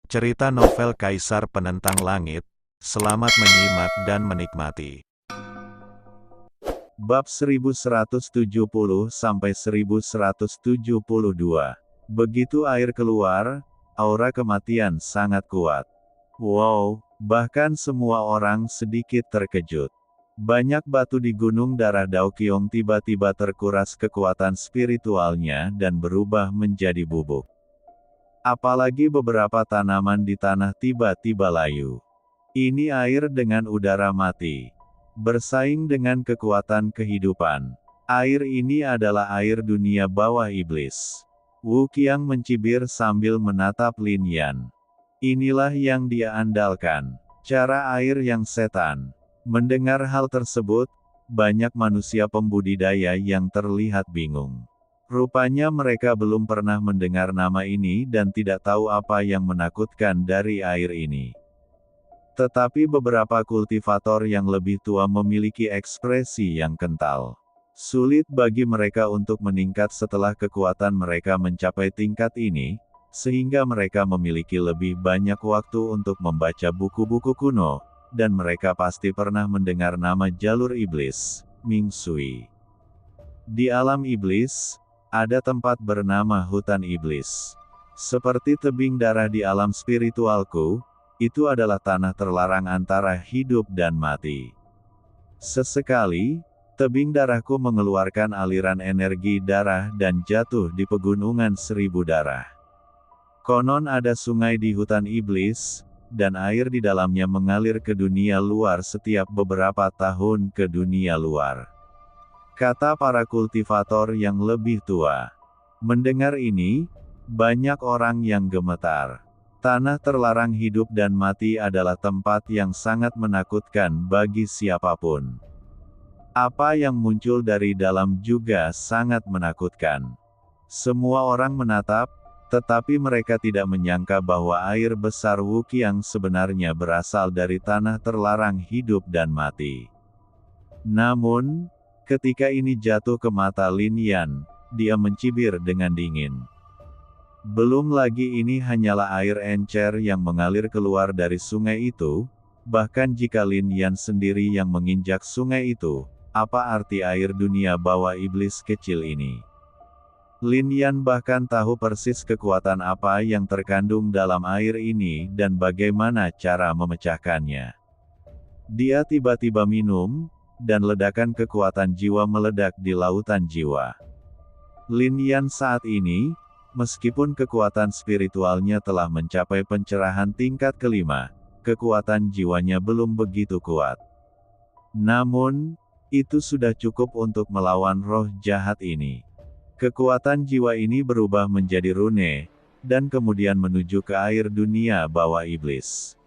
Cerita novel Kaisar Penentang Langit. Selamat menyimak dan menikmati. Bab 1170-1172. Begitu air keluar, aura kematian sangat kuat. Wow, bahkan semua orang sedikit terkejut. Banyak batu di Gunung Darah Daoqiong tiba-tiba terkuras kekuatan spiritualnya dan berubah menjadi bubuk. Apalagi beberapa tanaman di tanah tiba-tiba layu. Ini air dengan udara mati. Bersaing dengan kekuatan kehidupan. Air ini adalah air dunia bawah iblis. Wu Qiang mencibir sambil menatap Lin Yan. Inilah yang dia andalkan. Cara air yang setan. Mendengar hal tersebut, banyak manusia pembudidaya yang terlihat bingung. Rupanya mereka belum pernah mendengar nama ini dan tidak tahu apa yang menakutkan dari air ini. Tetapi beberapa kultivator yang lebih tua memiliki ekspresi yang kental. Sulit bagi mereka untuk meningkat setelah kekuatan mereka mencapai tingkat ini, sehingga mereka memiliki lebih banyak waktu untuk membaca buku-buku kuno, dan mereka pasti pernah mendengar nama jalur iblis, Ming Sui. Di alam iblis, ada tempat bernama hutan iblis. Seperti tebing darah di alam spiritualku, itu adalah tanah terlarang antara hidup dan mati. Sesekali, tebing darahku mengeluarkan aliran energi darah dan jatuh di pegunungan seribu darah. Konon ada sungai di hutan iblis, dan air di dalamnya mengalir ke dunia luar setiap beberapa tahun ke dunia luar. Kata para kultivator yang lebih tua. Mendengar ini, banyak orang yang gemetar. Tanah terlarang hidup dan mati adalah tempat yang sangat menakutkan bagi siapapun. Apa yang muncul dari dalam juga sangat menakutkan. Semua orang menatap, tetapi mereka tidak menyangka bahwa air besar Wu Qiang sebenarnya berasal dari tanah terlarang hidup dan mati. Namun, ketika ini jatuh ke mata Lin Yan, dia mencibir dengan dingin. Belum lagi ini hanyalah air encer yang mengalir keluar dari sungai itu, bahkan jika Lin Yan sendiri yang menginjak sungai itu, apa arti air dunia bawah iblis kecil ini? Lin Yan bahkan tahu persis kekuatan apa yang terkandung dalam air ini dan bagaimana cara memecahkannya. Dia tiba-tiba minum, dan ledakan kekuatan jiwa meledak di lautan jiwa. Lin Yan saat ini, meskipun kekuatan spiritualnya telah mencapai pencerahan tingkat kelima, kekuatan jiwanya belum begitu kuat. Namun, itu sudah cukup untuk melawan roh jahat ini. Kekuatan jiwa ini berubah menjadi rune, dan kemudian menuju ke air dunia bawah iblis.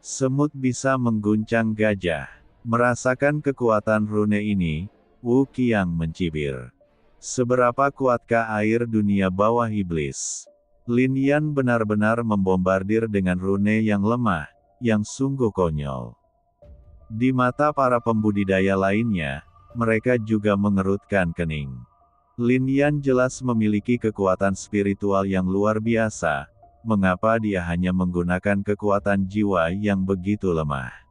Semut bisa mengguncang gajah. Merasakan kekuatan rune ini, Wu Qiang mencibir. Seberapa kuatkah air dunia bawah iblis? Lin Yan benar-benar membombardir dengan rune yang lemah, yang sungguh konyol. Di mata para pembudidaya lainnya, mereka juga mengerutkan kening. Lin Yan jelas memiliki kekuatan spiritual yang luar biasa, mengapa dia hanya menggunakan kekuatan jiwa yang begitu lemah?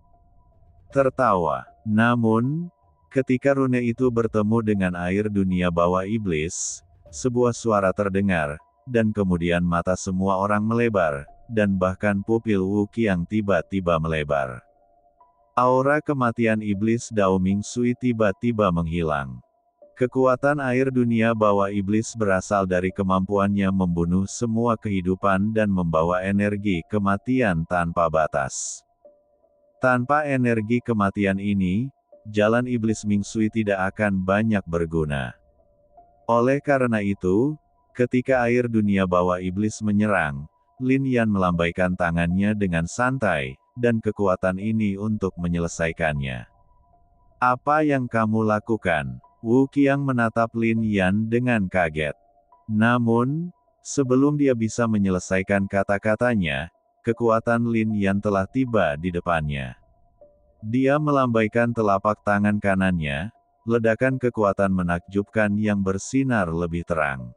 Tertawa. Namun, ketika rune itu bertemu dengan air dunia bawah iblis, sebuah suara terdengar, dan kemudian mata semua orang melebar, dan bahkan pupil Wu Qiang tiba-tiba melebar. Aura kematian iblis Dao Ming Sui tiba-tiba menghilang. Kekuatan air dunia bawah iblis berasal dari kemampuannya membunuh semua kehidupan dan membawa energi kematian tanpa batas. Tanpa energi kematian ini, jalan iblis Ming Sui tidak akan banyak berguna. Oleh karena itu, ketika air dunia bawah iblis menyerang, Lin Yan melambaikan tangannya dengan santai, dan kekuatan ini untuk menyelesaikannya. Apa yang kamu lakukan? Wu Qiang menatap Lin Yan dengan kaget. Namun, sebelum dia bisa menyelesaikan kata-katanya, kekuatan Lin Yan telah tiba di depannya. Dia melambaikan telapak tangan kanannya, ledakan kekuatan menakjubkan yang bersinar lebih terang.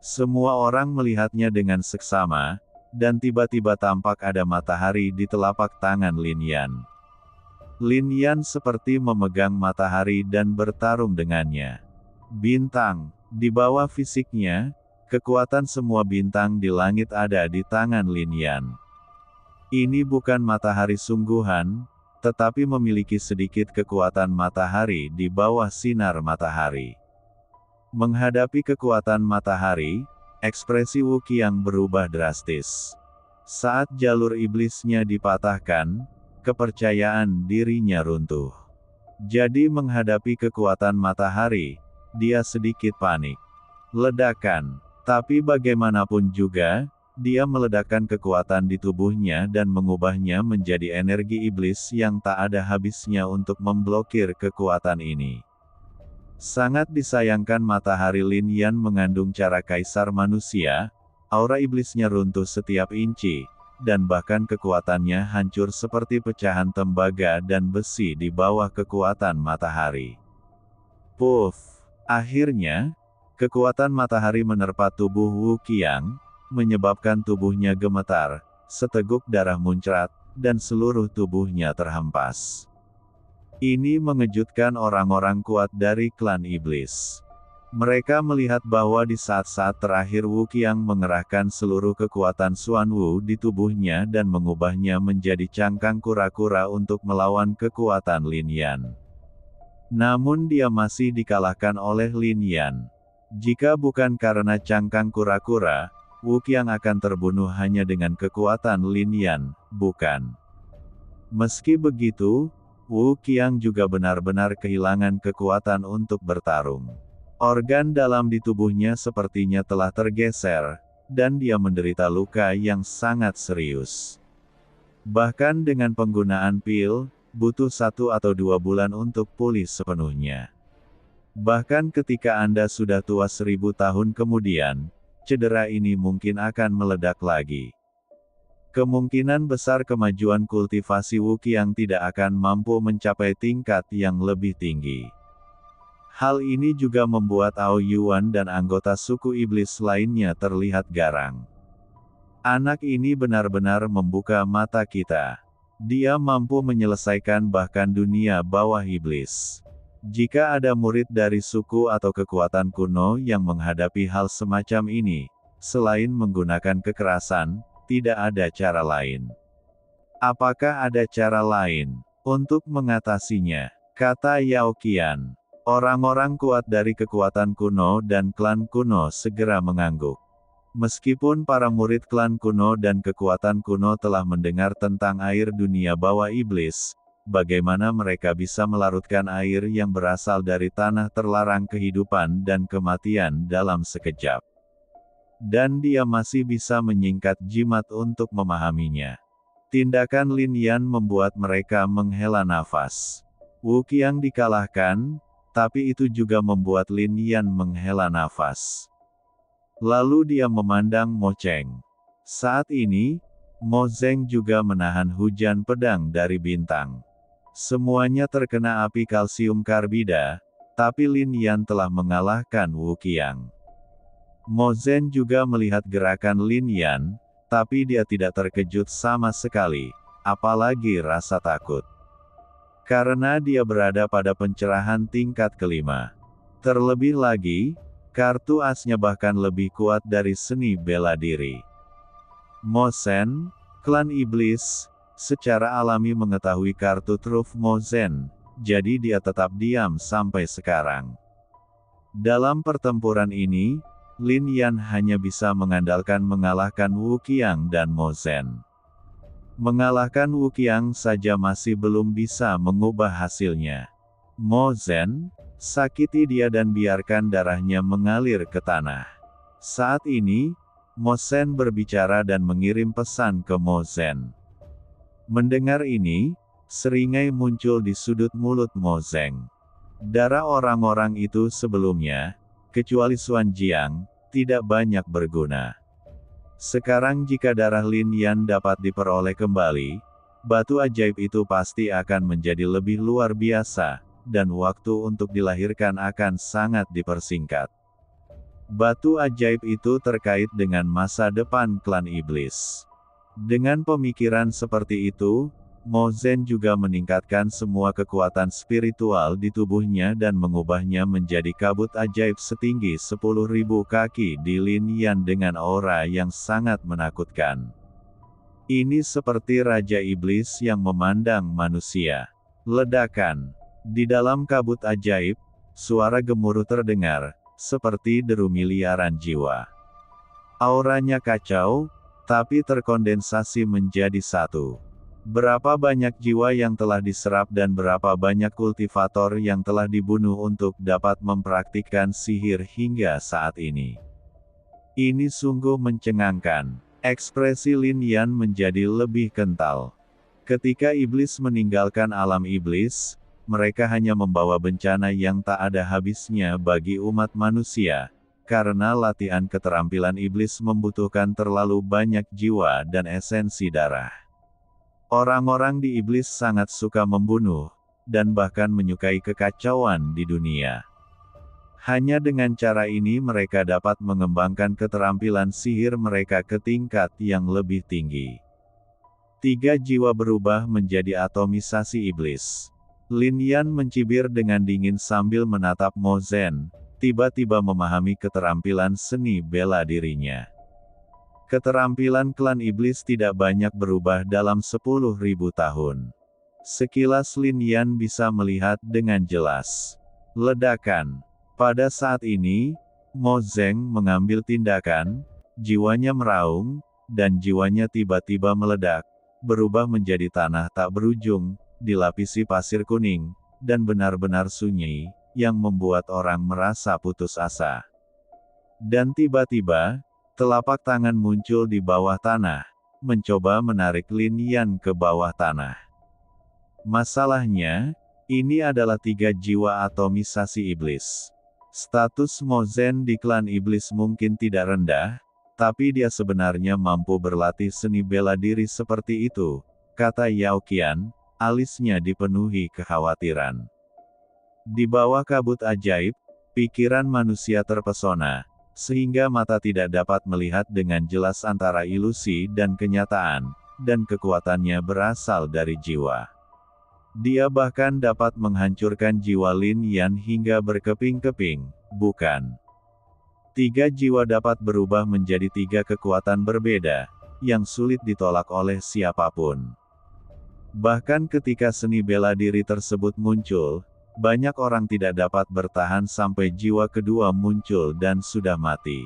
Semua orang melihatnya dengan seksama, dan tiba-tiba tampak ada matahari di telapak tangan Lin Yan. Lin Yan seperti memegang matahari dan bertarung dengannya. Bintang, di bawah fisiknya, kekuatan semua bintang di langit ada di tangan Lin Yan. Ini bukan matahari sungguhan, tetapi memiliki sedikit kekuatan matahari di bawah sinar matahari. Menghadapi kekuatan matahari, ekspresi Wu Qiang berubah drastis. Saat jalur iblisnya dipatahkan, kepercayaan dirinya runtuh. Jadi menghadapi kekuatan matahari, dia sedikit panik. Ledakan. Tapi bagaimanapun juga, dia meledakkan kekuatan di tubuhnya dan mengubahnya menjadi energi iblis yang tak ada habisnya untuk memblokir kekuatan ini. Sangat disayangkan matahari Lin Yan mengandung cara kaisar manusia, aura iblisnya runtuh setiap inci, dan bahkan kekuatannya hancur seperti pecahan tembaga dan besi di bawah kekuatan matahari. Puff! Akhirnya, kekuatan matahari menerpa tubuh Wu Qiang, menyebabkan tubuhnya gemetar, seteguk darah muncrat, dan seluruh tubuhnya terhempas. Ini mengejutkan orang-orang kuat dari klan iblis. Mereka melihat bahwa di saat-saat terakhir Wu Qiang mengerahkan seluruh kekuatan Xuan Wu di tubuhnya dan mengubahnya menjadi cangkang kura-kura untuk melawan kekuatan Lin Yan. Namun dia masih dikalahkan oleh Lin Yan. Jika bukan karena cangkang kura-kura, Wu Qiang akan terbunuh hanya dengan kekuatan Lin Yan, bukan? Meski begitu, Wu Qiang juga benar-benar kehilangan kekuatan untuk bertarung. Organ dalam di tubuhnya sepertinya telah tergeser, dan dia menderita luka yang sangat serius. Bahkan dengan penggunaan pil, butuh 1 atau 2 bulan untuk pulih sepenuhnya. Bahkan ketika Anda sudah tua 1000 tahun kemudian, cedera ini mungkin akan meledak lagi. Kemungkinan besar kemajuan kultivasi Wu Qiang tidak akan mampu mencapai tingkat yang lebih tinggi. Hal ini juga membuat Ao Yuan dan anggota suku iblis lainnya terlihat garang. Anak ini benar-benar membuka mata kita. Dia mampu menyelesaikan bahkan dunia bawah iblis. Jika ada murid dari suku atau kekuatan kuno yang menghadapi hal semacam ini, selain menggunakan kekerasan, tidak ada cara lain. Apakah ada cara lain untuk mengatasinya? Kata Yao Qian. Orang-orang kuat dari kekuatan kuno dan klan kuno segera mengangguk. Meskipun para murid klan kuno dan kekuatan kuno telah mendengar tentang air dunia bawah iblis, bagaimana mereka bisa melarutkan air yang berasal dari tanah terlarang kehidupan dan kematian dalam sekejap? Dan dia masih bisa menyingkat jimat untuk memahaminya. Tindakan Lin Yan membuat mereka menghela nafas. Wu Qiang dikalahkan, tapi itu juga membuat Lin Yan menghela nafas. Lalu dia memandang Mo Cheng. Saat ini, Mo Zeng juga menahan hujan pedang dari bintang. Semuanya terkena api kalsium karbida, tapi Lin Yan telah mengalahkan Wu Qiang. Mo Zeng juga melihat gerakan Lin Yan, tapi dia tidak terkejut sama sekali, apalagi rasa takut. Karena dia berada pada pencerahan tingkat kelima. Terlebih lagi, kartu asnya bahkan lebih kuat dari seni bela diri. Mo Zhen, klan iblis, secara alami mengetahui kartu truf Mo Zhen, jadi dia tetap diam sampai sekarang. Dalam pertempuran ini, Lin Yan hanya bisa mengandalkan mengalahkan Wu Qiang dan Mo Zhen. Mengalahkan Wu Qiang saja masih belum bisa mengubah hasilnya. Mo Zhen, sakiti dia dan biarkan darahnya mengalir ke tanah. Saat ini, Mo Zhen berbicara dan mengirim pesan ke Mo Zhen. Mendengar ini, seringai muncul di sudut mulut Mo Zeng. Darah orang-orang itu sebelumnya, kecuali Xuan Jiang, tidak banyak berguna. Sekarang jika darah Lin Yan dapat diperoleh kembali, batu ajaib itu pasti akan menjadi lebih luar biasa, dan waktu untuk dilahirkan akan sangat dipersingkat. Batu ajaib itu terkait dengan masa depan klan iblis. Dengan pemikiran seperti itu, Mo Zhen juga meningkatkan semua kekuatan spiritual di tubuhnya dan mengubahnya menjadi kabut ajaib setinggi 10.000 kaki di Lin Yan dengan aura yang sangat menakutkan. Ini seperti Raja Iblis yang memandang manusia. Ledakan. Di dalam kabut ajaib, suara gemuruh terdengar, seperti deru miliaran jiwa. Auranya kacau, tapi terkondensasi menjadi satu. Berapa banyak jiwa yang telah diserap dan berapa banyak kultivator yang telah dibunuh untuk dapat mempraktikkan sihir hingga saat ini. Ini sungguh mencengangkan. Ekspresi Lin Yan menjadi lebih kental. Ketika iblis meninggalkan alam iblis, mereka hanya membawa bencana yang tak ada habisnya bagi umat manusia, karena latihan keterampilan iblis membutuhkan terlalu banyak jiwa dan esensi darah. Orang-orang di iblis sangat suka membunuh, dan bahkan menyukai kekacauan di dunia. Hanya dengan cara ini mereka dapat mengembangkan keterampilan sihir mereka ke tingkat yang lebih tinggi. 3 jiwa berubah menjadi atomisasi iblis. Lin Yan mencibir dengan dingin sambil menatap Mo Zhen, tiba-tiba memahami keterampilan seni bela dirinya. Keterampilan klan iblis tidak banyak berubah dalam 10.000 tahun. Sekilas Lin Yan bisa melihat dengan jelas. Ledakan. Pada saat ini, Mo Zhen mengambil tindakan, jiwanya meraung, dan jiwanya tiba-tiba meledak, berubah menjadi tanah tak berujung, dilapisi pasir kuning, dan benar-benar sunyi, yang membuat orang merasa putus asa. Dan tiba-tiba, telapak tangan muncul di bawah tanah, mencoba menarik Lin Yan ke bawah tanah. Masalahnya, ini adalah 3 jiwa atomisasi iblis. Status Mo Zhen di klan iblis mungkin tidak rendah, tapi dia sebenarnya mampu berlatih seni bela diri seperti itu, kata Yao Qian, alisnya dipenuhi kekhawatiran. Di bawah kabut ajaib, pikiran manusia terpesona, sehingga mata tidak dapat melihat dengan jelas antara ilusi dan kenyataan, dan kekuatannya berasal dari jiwa. Dia bahkan dapat menghancurkan jiwa Lin Yan hingga berkeping-keping, bukan? 3 jiwa dapat berubah menjadi 3 kekuatan berbeda, yang sulit ditolak oleh siapapun. Bahkan ketika seni bela diri tersebut muncul, banyak orang tidak dapat bertahan sampai jiwa kedua muncul dan sudah mati.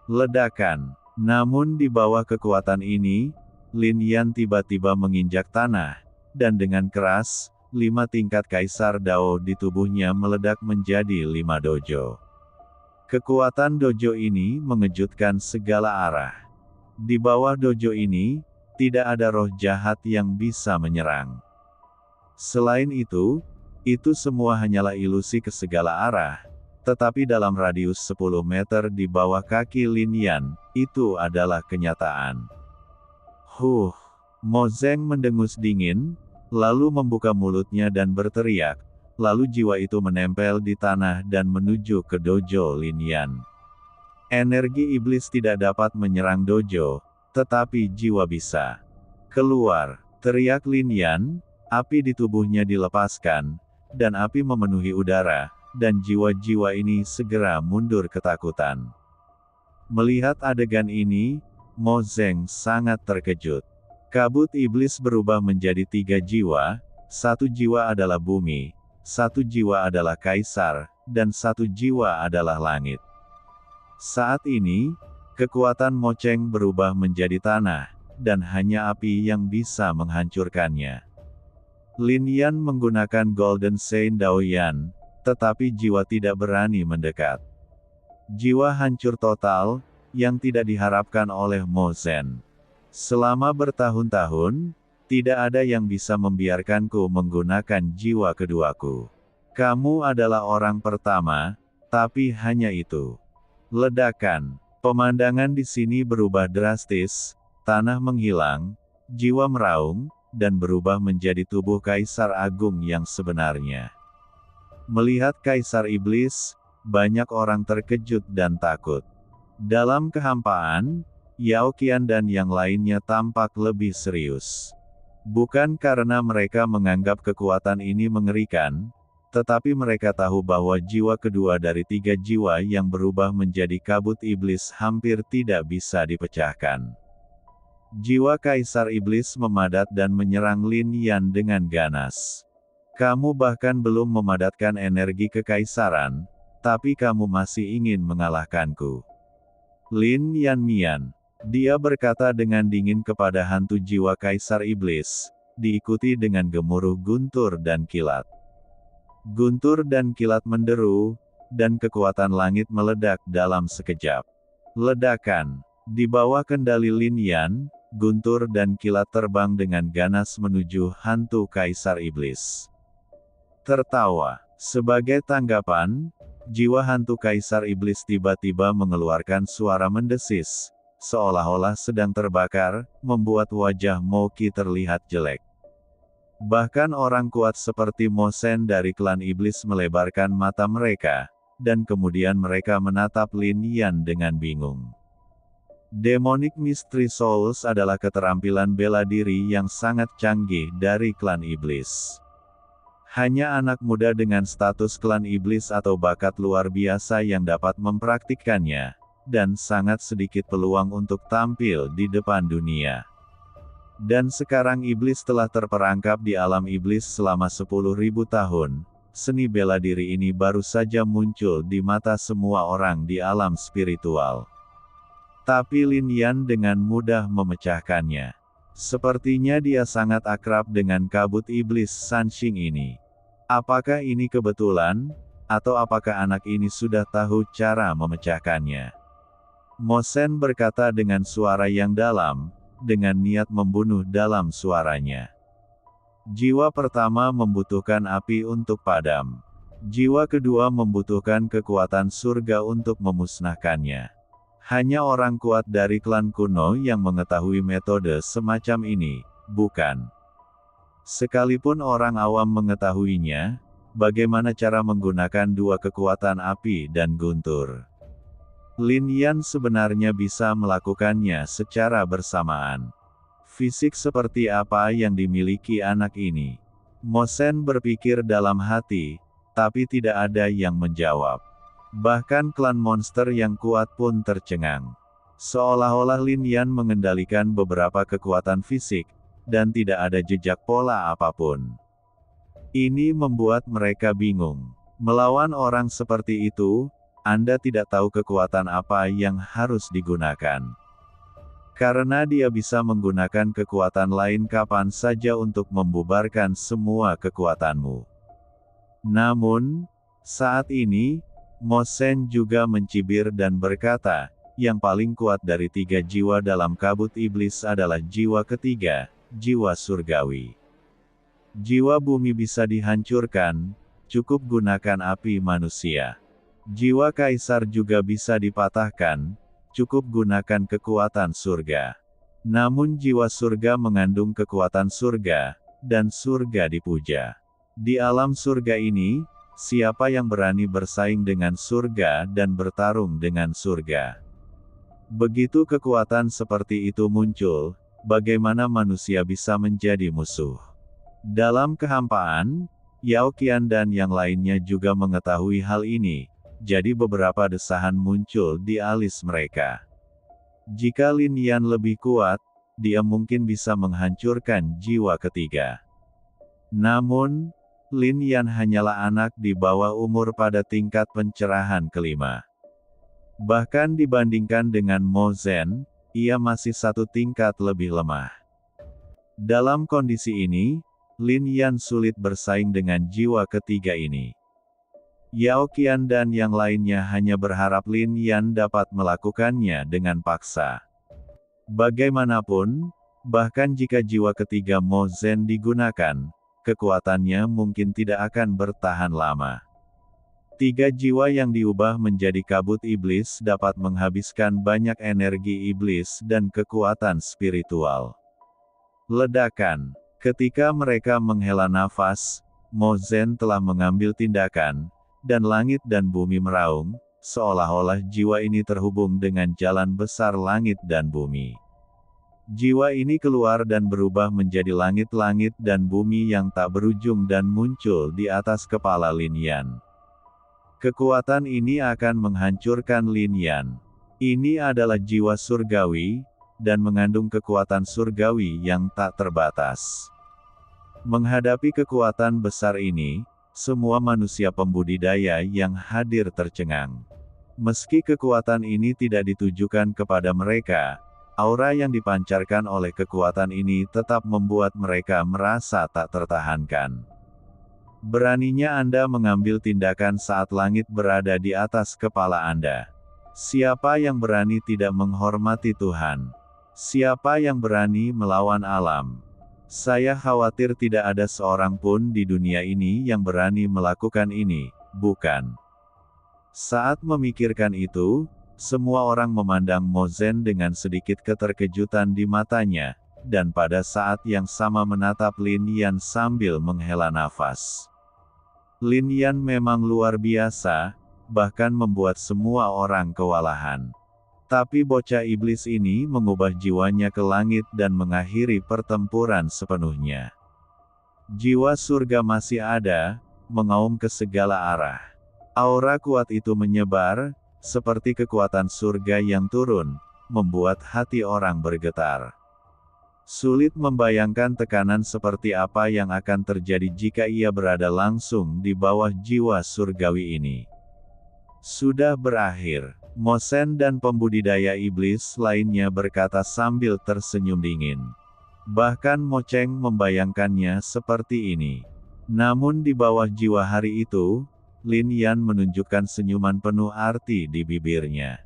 Ledakan. Namun di bawah kekuatan ini, Lin Yan tiba-tiba menginjak tanah, dan dengan keras, 5 tingkat Kaisar Dao di tubuhnya meledak menjadi 5 dojo. Kekuatan dojo ini mengejutkan segala arah. Di bawah dojo ini, tidak ada roh jahat yang bisa menyerang. Selain itu semua hanyalah ilusi ke segala arah, tetapi dalam radius 10 meter di bawah kaki Lin Yan, itu adalah kenyataan. Mo Zhen mendengus dingin, lalu membuka mulutnya dan berteriak, lalu jiwa itu menempel di tanah dan menuju ke dojo Lin Yan. Energi iblis tidak dapat menyerang dojo, tetapi jiwa bisa. Keluar, teriak Lin Yan, api di tubuhnya dilepaskan, dan api memenuhi udara, dan jiwa-jiwa ini segera mundur ketakutan. Melihat adegan ini, Mo Zhen sangat terkejut. Kabut iblis berubah menjadi 3 jiwa, 1 jiwa adalah bumi, 1 jiwa adalah kaisar, dan 1 jiwa adalah langit. Saat ini, kekuatan Mo Cheng berubah menjadi tanah, dan hanya api yang bisa menghancurkannya. Lin Yan menggunakan Golden Sein Daoyan, tetapi jiwa tidak berani mendekat. Jiwa hancur total, yang tidak diharapkan oleh Mo Zhen. Selama bertahun-tahun, tidak ada yang bisa membiarkanku menggunakan jiwa keduaku. Kamu adalah orang pertama, tapi hanya itu. Ledakan. Pemandangan di sini berubah drastis, tanah menghilang, jiwa meraung, dan berubah menjadi tubuh Kaisar Agung yang sebenarnya. Melihat Kaisar Iblis, banyak orang terkejut dan takut. Dalam kehampaan, Yao Qian dan yang lainnya tampak lebih serius. Bukan karena mereka menganggap kekuatan ini mengerikan, tetapi mereka tahu bahwa jiwa kedua dari 3 jiwa yang berubah menjadi kabut iblis hampir tidak bisa dipecahkan. Jiwa Kaisar Iblis memadat dan menyerang Lin Yan dengan ganas. Kamu bahkan belum memadatkan energi kekaisaran, tapi kamu masih ingin mengalahkanku. Lin Yan Mian. Dia berkata dengan dingin kepada hantu jiwa Kaisar Iblis, diikuti dengan gemuruh guntur dan kilat. Guntur dan kilat menderu, dan kekuatan langit meledak dalam sekejap. Ledakan. Di bawah kendali Lin Yan, guntur dan kilat terbang dengan ganas menuju hantu Kaisar Iblis. Tertawa. Sebagai tanggapan, jiwa hantu Kaisar Iblis tiba-tiba mengeluarkan suara mendesis, seolah-olah sedang terbakar, membuat wajah Mo Qi terlihat jelek. Bahkan orang kuat seperti Mo Shen dari klan Iblis melebarkan mata mereka, dan kemudian mereka menatap Lin Yan dengan bingung. Demonic Mystery Souls adalah keterampilan bela diri yang sangat canggih dari klan Iblis. Hanya anak muda dengan status klan Iblis atau bakat luar biasa yang dapat mempraktikkannya, dan sangat sedikit peluang untuk tampil di depan dunia. Dan sekarang Iblis telah terperangkap di alam Iblis selama 10.000 tahun, seni bela diri ini baru saja muncul di mata semua orang di alam spiritual. Tapi Lin Yan dengan mudah memecahkannya. Sepertinya dia sangat akrab dengan kabut iblis Sanxing ini. Apakah ini kebetulan, atau apakah anak ini sudah tahu cara memecahkannya? Mo Shen berkata dengan suara yang dalam, dengan niat membunuh dalam suaranya. Jiwa pertama membutuhkan api untuk padam. Jiwa kedua membutuhkan kekuatan surga untuk memusnahkannya. Hanya orang kuat dari klan kuno yang mengetahui metode semacam ini, bukan? Sekalipun orang awam mengetahuinya, bagaimana cara menggunakan dua kekuatan api dan guntur? Lin Yan sebenarnya bisa melakukannya secara bersamaan. Fisik seperti apa yang dimiliki anak ini? Mo Shen berpikir dalam hati, tapi tidak ada yang menjawab. Bahkan klan monster yang kuat pun tercengang. Seolah-olah Lin Yan mengendalikan beberapa kekuatan fisik, dan tidak ada jejak pola apapun. Ini membuat mereka bingung. Melawan orang seperti itu, Anda tidak tahu kekuatan apa yang harus digunakan. Karena dia bisa menggunakan kekuatan lain kapan saja untuk membubarkan semua kekuatanmu. Namun, saat ini, Mo Shen juga mencibir dan berkata, yang paling kuat dari 3 jiwa dalam kabut iblis adalah jiwa ketiga, jiwa surgawi. Jiwa bumi bisa dihancurkan, cukup gunakan api manusia. Jiwa kaisar juga bisa dipatahkan, cukup gunakan kekuatan surga. Namun jiwa surga mengandung kekuatan surga, dan surga dipuja. Di alam surga ini, siapa yang berani bersaing dengan surga dan bertarung dengan surga? Begitu kekuatan seperti itu muncul, bagaimana manusia bisa menjadi musuh? Dalam kehampaan, Yao Qian dan yang lainnya juga mengetahui hal ini, jadi beberapa desahan muncul di alis mereka. Jika Lin Yan lebih kuat, dia mungkin bisa menghancurkan jiwa ketiga. Namun, Lin Yan hanyalah anak di bawah umur pada tingkat pencerahan kelima. Bahkan dibandingkan dengan Mo Shen, ia masih 1 tingkat lebih lemah. Dalam kondisi ini, Lin Yan sulit bersaing dengan jiwa ketiga ini. Yao Qian dan yang lainnya hanya berharap Lin Yan dapat melakukannya dengan paksa. Bagaimanapun, bahkan jika jiwa ketiga Mo Shen digunakan, kekuatannya mungkin tidak akan bertahan lama. 3 jiwa yang diubah menjadi kabut iblis dapat menghabiskan banyak energi iblis dan kekuatan spiritual. Ledakan. Ketika mereka menghela nafas, Mo Shen telah mengambil tindakan, dan langit dan bumi meraung, seolah-olah jiwa ini terhubung dengan jalan besar langit dan bumi. Jiwa ini keluar dan berubah menjadi langit-langit dan bumi yang tak berujung dan muncul di atas kepala Lin Yan. Kekuatan ini akan menghancurkan Lin Yan. Ini adalah jiwa surgawi, dan mengandung kekuatan surgawi yang tak terbatas. Menghadapi kekuatan besar ini, semua manusia pembudidaya yang hadir tercengang. Meski kekuatan ini tidak ditujukan kepada mereka, aura yang dipancarkan oleh kekuatan ini tetap membuat mereka merasa tak tertahankan. Beraninya Anda mengambil tindakan saat langit berada di atas kepala Anda. Siapa yang berani tidak menghormati Tuhan? Siapa yang berani melawan alam? Saya khawatir tidak ada seorang pun di dunia ini yang berani melakukan ini, bukan? Saat memikirkan itu, semua orang memandang Mo Zhen dengan sedikit keterkejutan di matanya, dan pada saat yang sama menatap Lin Yan sambil menghela nafas. Lin Yan memang luar biasa, bahkan membuat semua orang kewalahan. Tapi bocah iblis ini mengubah jiwanya ke langit dan mengakhiri pertempuran sepenuhnya. Jiwa surga masih ada, mengaum ke segala arah. Aura kuat itu menyebar, seperti kekuatan surga yang turun, membuat hati orang bergetar. Sulit membayangkan tekanan seperti apa yang akan terjadi jika ia berada langsung di bawah jiwa surgawi ini. Sudah berakhir, Mo Zhen dan pembudidaya iblis lainnya berkata sambil tersenyum dingin. Bahkan Mo Cheng membayangkannya seperti ini. Namun di bawah jiwa hari itu, Lin Yan menunjukkan senyuman penuh arti di bibirnya.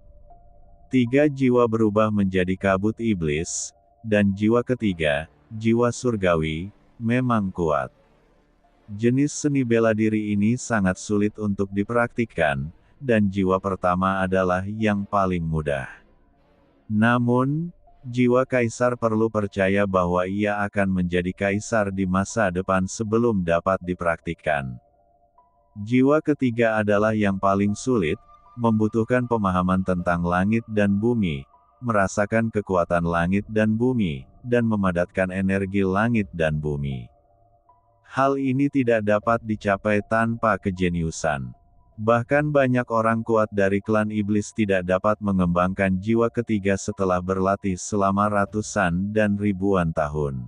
3 jiwa berubah menjadi kabut iblis, dan jiwa ketiga, jiwa surgawi, memang kuat. Jenis seni bela diri ini sangat sulit untuk dipraktikkan, dan jiwa pertama adalah yang paling mudah. Namun, jiwa kaisar perlu percaya bahwa ia akan menjadi kaisar di masa depan sebelum dapat dipraktikkan. Jiwa ketiga adalah yang paling sulit, membutuhkan pemahaman tentang langit dan bumi, merasakan kekuatan langit dan bumi, dan memadatkan energi langit dan bumi. Hal ini tidak dapat dicapai tanpa kejeniusan. Bahkan banyak orang kuat dari klan iblis tidak dapat mengembangkan jiwa ketiga setelah berlatih selama ratusan dan ribuan tahun.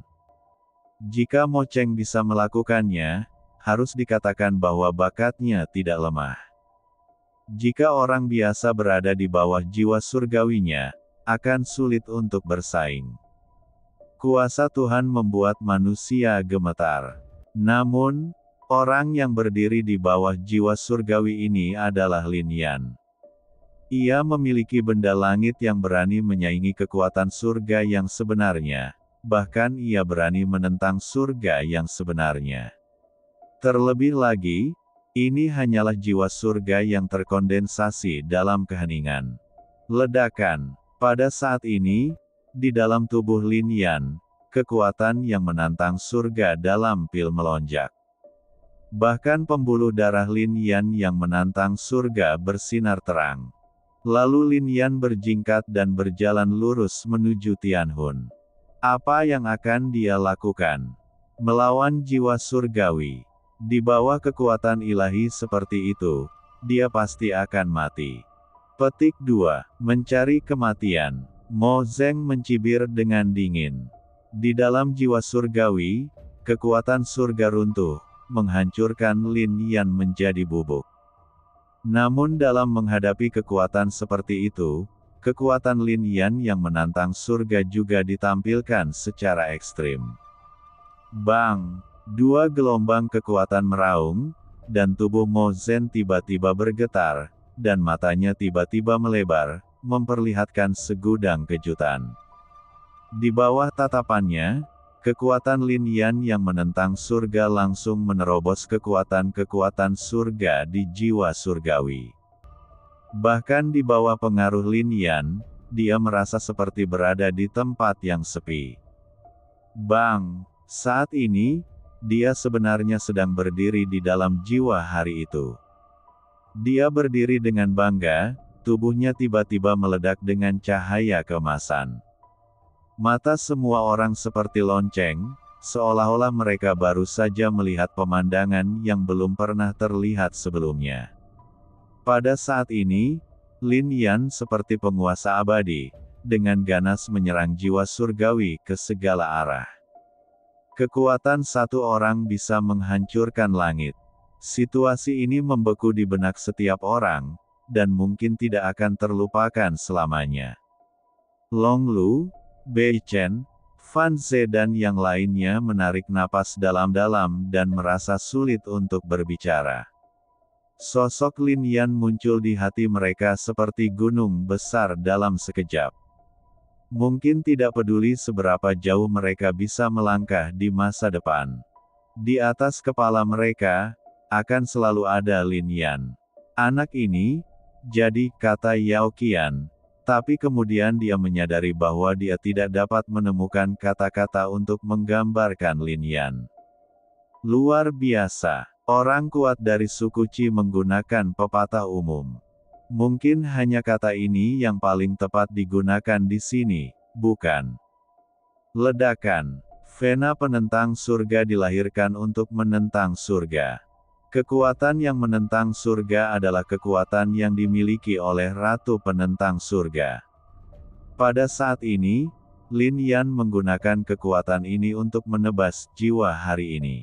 Jika Mo Cheng bisa melakukannya, harus dikatakan bahwa bakatnya tidak lemah. Jika orang biasa berada di bawah jiwa surgawinya, akan sulit untuk bersaing. Kuasa Tuhan membuat manusia gemetar. Namun, orang yang berdiri di bawah jiwa surgawi ini adalah Lin Yan. Ia memiliki benda langit yang berani menyaingi kekuatan surga yang sebenarnya, bahkan ia berani menentang surga yang sebenarnya. Terlebih lagi, ini hanyalah jiwa surga yang terkondensasi dalam keheningan. Ledakan. Pada saat ini, di dalam tubuh Lin Yan, kekuatan yang menantang surga dalam pil melonjak. Bahkan pembuluh darah Lin Yan yang menantang surga bersinar terang. Lalu Lin Yan berjingkat dan berjalan lurus menuju Tianhun. Apa yang akan dia lakukan? Melawan jiwa surgawi. Di bawah kekuatan ilahi seperti itu, dia pasti akan mati. Petik 2. Mencari kematian. Mo Zhen mencibir dengan dingin. Di dalam jiwa surgawi, kekuatan surga runtuh, menghancurkan Lin Yan menjadi bubuk. Namun dalam menghadapi kekuatan seperti itu, kekuatan Lin Yan yang menantang surga juga ditampilkan secara ekstrim. Bang! 2 gelombang kekuatan meraung, dan tubuh Mo Zhen tiba-tiba bergetar, dan matanya tiba-tiba melebar, memperlihatkan segudang kejutan. Di bawah tatapannya, kekuatan Lin Yan yang menentang surga langsung menerobos kekuatan-kekuatan surga di jiwa surgawi. Bahkan di bawah pengaruh Lin Yan, dia merasa seperti berada di tempat yang sepi. Bang! Saat ini, dia sebenarnya sedang berdiri di dalam jiwa hari itu. Dia berdiri dengan bangga, tubuhnya tiba-tiba meledak dengan cahaya keemasan. Mata semua orang seperti lonceng, seolah-olah mereka baru saja melihat pemandangan yang belum pernah terlihat sebelumnya. Pada saat ini, Lin Yan seperti penguasa abadi, dengan ganas menyerang jiwa surgawi ke segala arah. Kekuatan satu orang bisa menghancurkan langit. Situasi ini membeku di benak setiap orang, dan mungkin tidak akan terlupakan selamanya. Long Lu, Bei Chen, Fan Ze dan yang lainnya menarik napas dalam-dalam dan merasa sulit untuk berbicara. Sosok Lin Yan muncul di hati mereka seperti gunung besar dalam sekejap. Mungkin tidak peduli seberapa jauh mereka bisa melangkah di masa depan. Di atas kepala mereka, akan selalu ada Lin Yan. Anak ini, jadi, kata Yao Qian. Tapi kemudian dia menyadari bahwa dia tidak dapat menemukan kata-kata untuk menggambarkan Lin Yan. Luar biasa. Orang kuat dari suku Qi menggunakan pepatah umum. Mungkin hanya kata ini yang paling tepat digunakan di sini, bukan? Ledakan. Vena penentang surga dilahirkan untuk menentang surga. Kekuatan yang menentang surga adalah kekuatan yang dimiliki oleh Ratu Penentang Surga. Pada saat ini, Lin Yan menggunakan kekuatan ini untuk menebas jiwa hari ini.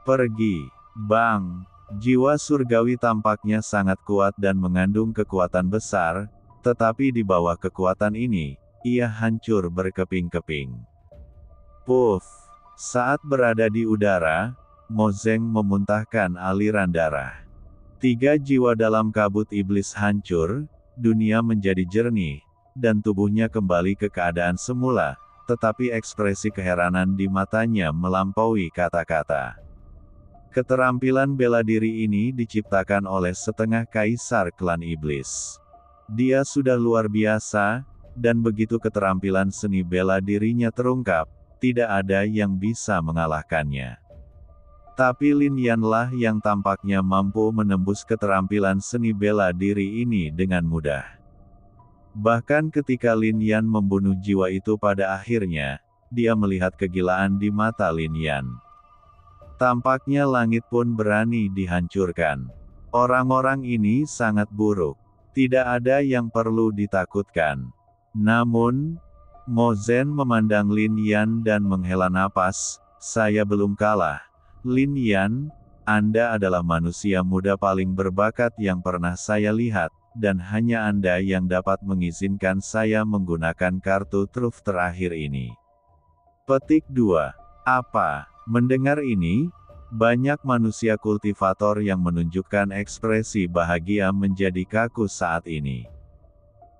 Pergi, Bang! Jiwa surgawi tampaknya sangat kuat dan mengandung kekuatan besar, tetapi di bawah kekuatan ini, ia hancur berkeping-keping. Puff! Saat berada di udara, Mo Zeng memuntahkan aliran darah. 3 jiwa dalam kabut iblis hancur, dunia menjadi jernih, dan tubuhnya kembali ke keadaan semula, tetapi ekspresi keheranan di matanya melampaui kata-kata. Keterampilan bela diri ini diciptakan oleh setengah kaisar klan iblis. Dia sudah luar biasa, dan begitu keterampilan seni bela dirinya terungkap, tidak ada yang bisa mengalahkannya. Tapi Lin Yanlah yang tampaknya mampu menembus keterampilan seni bela diri ini dengan mudah. Bahkan ketika Lin Yan membunuh jiwa itu pada akhirnya, dia melihat kegilaan di mata Lin Yan. Tampaknya langit pun berani dihancurkan. Orang-orang ini sangat buruk. Tidak ada yang perlu ditakutkan. Namun, Mo Zeng memandang Lin Yan dan menghela napas, saya belum kalah. Lin Yan, Anda adalah manusia muda paling berbakat yang pernah saya lihat, dan hanya Anda yang dapat mengizinkan saya menggunakan kartu truf terakhir ini. Petik 2. Apa? Mendengar ini, banyak manusia kultivator yang menunjukkan ekspresi bahagia menjadi kaku saat ini.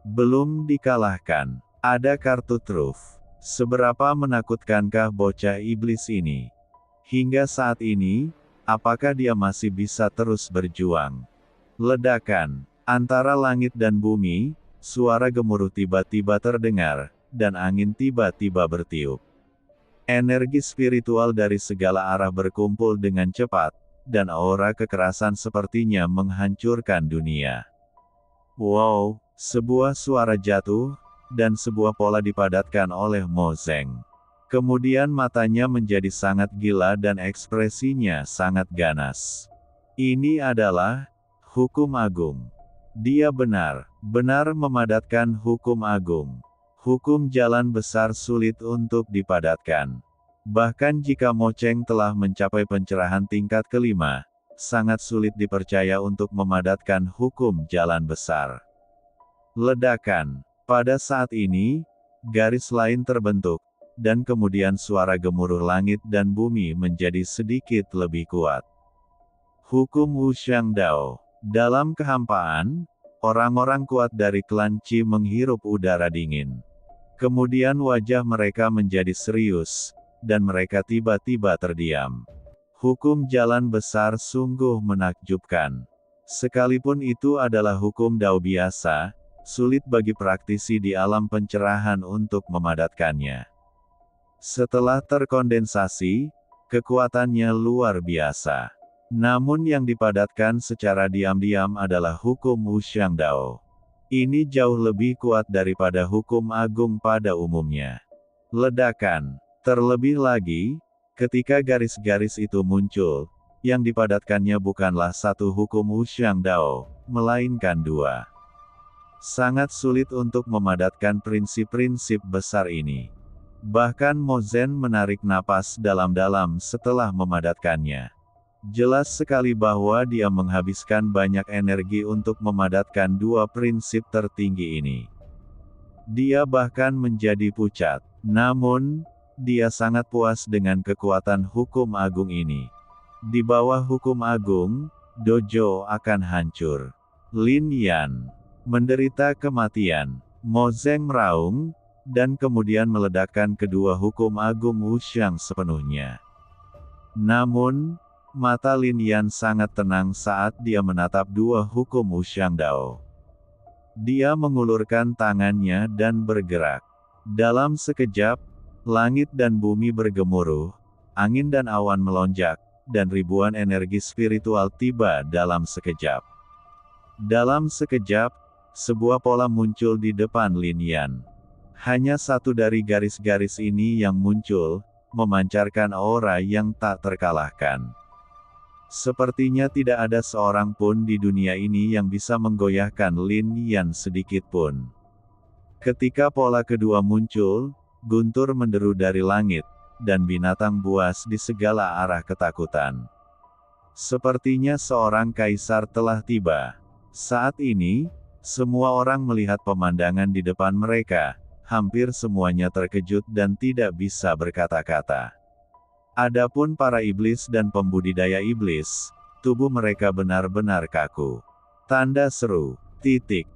Belum dikalahkan. Ada kartu truf. Seberapa menakutkankah bocah iblis ini? Hingga saat ini, apakah dia masih bisa terus berjuang? Ledakan. Antara langit dan bumi, suara gemuruh tiba-tiba terdengar, dan angin tiba-tiba bertiup. Energi spiritual dari segala arah berkumpul dengan cepat, dan aura kekerasan sepertinya menghancurkan dunia. Wow, sebuah suara jatuh, dan sebuah pola dipadatkan oleh Mo Zeng. Kemudian matanya menjadi sangat gila dan ekspresinya sangat ganas. Ini adalah hukum agung. Dia benar-benar memadatkan hukum agung. Hukum jalan besar sulit untuk dipadatkan. Bahkan jika Mo Cheng telah mencapai pencerahan tingkat kelima, sangat sulit dipercaya untuk memadatkan hukum jalan besar. Ledakan. Pada saat ini, garis lain terbentuk, dan kemudian suara gemuruh langit dan bumi menjadi sedikit lebih kuat. Hukum Wuxiang Dao. Dalam kehampaan, orang-orang kuat dari klan Qi menghirup udara dingin. Kemudian wajah mereka menjadi serius, dan mereka tiba-tiba terdiam. Hukum jalan besar sungguh menakjubkan. Sekalipun itu adalah hukum Dao biasa, sulit bagi praktisi di alam pencerahan untuk memadatkannya. Setelah terkondensasi, kekuatannya luar biasa. Namun yang dipadatkan secara diam-diam adalah hukum Wuxiang Dao. Ini jauh lebih kuat daripada hukum agung pada umumnya. Ledakan. Terlebih lagi, ketika garis-garis itu muncul, yang dipadatkannya bukanlah satu hukum Wuxiang Dao, melainkan dua. Sangat sulit untuk memadatkan prinsip-prinsip besar ini. Bahkan Mo Zhen menarik napas dalam-dalam setelah memadatkannya. Jelas sekali bahwa dia menghabiskan banyak energi untuk memadatkan dua prinsip tertinggi ini. Dia bahkan menjadi pucat. Namun, dia sangat puas dengan kekuatan hukum agung ini. Di bawah hukum agung, dojo akan hancur. Lin Yan menderita kematian. Mo Zeng meraung, dan kemudian meledakkan kedua hukum agung Wuxiang sepenuhnya. Namun, mata Lin Yan sangat tenang saat dia menatap dua hukum Wuxiang Dao. Dia mengulurkan tangannya dan bergerak. Dalam sekejap, langit dan bumi bergemuruh, angin dan awan melonjak, dan ribuan energi spiritual tiba dalam sekejap. Dalam sekejap, sebuah pola muncul di depan Lin Yan. Hanya satu dari garis-garis ini yang muncul, memancarkan aura yang tak terkalahkan. Sepertinya tidak ada seorang pun di dunia ini yang bisa menggoyahkan Lin Yan sedikit pun. Ketika pola kedua muncul, guntur menderu dari langit, dan binatang buas di segala arah ketakutan. Sepertinya seorang kaisar telah tiba. Saat ini, semua orang melihat pemandangan di depan mereka, hampir semuanya terkejut dan tidak bisa berkata-kata. Adapun para iblis dan pembudidaya iblis, tubuh mereka benar-benar kaku. Tanda seru, titik.